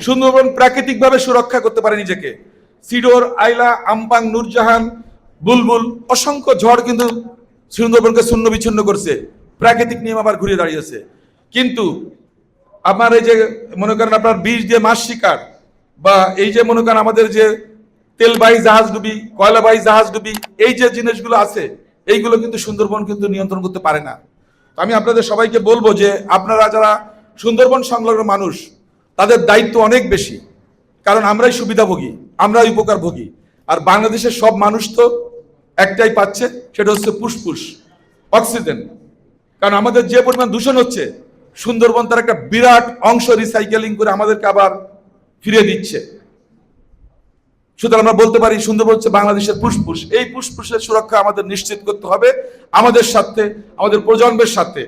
সুন্দরবন প্রাকৃতিকভাবে সুরক্ষা করতে পারে নিজেকে। সিডোর, আইলা, আমপাং, নূরজাহান, বুলবুল, অসংখ্য ঝড় কিন্তু সুন্দরবনকে শূন্য বিচ্ছিন্ন করছে, প্রাকৃতিক নিয়ম আবার ঘুরে দাঁড়িয়েছে। কিন্তু আমার এই যে মনে করেন আপনার বিষ দিয়ে মাছ শিকার, বা এই যে মনে করেন আমাদের যে তেলবাহী জাহাজ ডুবি, কয়লাবাহী জাহাজ ডুবি, এই যে জিনিসগুলো আছে, এইগুলো কিন্তু সুন্দরবন কিন্তু নিয়ন্ত্রণ করতে পারে না। আমি আপনাদের সবাইকে বলবো যে আপনারা যারা সুন্দরবন সংলগ্ন মানুষ, তাদের দায়িত্ব অনেক বেশি, কারণ আমরাই সুবিধাভোগী, আমরাই উপকারভোগী। আর বাংলাদেশের সব মানুষ তো একটাই পাচ্ছে, সেটা হচ্ছে ফুসফুস অক্সিজেন। কারণ আমাদের যে পরিমাণ দূষণ হচ্ছে, সুন্দরবন তার একটা বিরাট অংশ রিসাইকেলিং করে আমাদেরকে আবার ফিরিয়ে দিচ্ছে। সুতরাং আমরা বলতে পারি সুন্দরবন হচ্ছে বাংলাদেশের ফুসফুস। এই ফুসফুসের সুরক্ষা আমাদের নিশ্চিত করতে হবে আমাদের সাথে, আমাদের প্রজন্মের সাথে।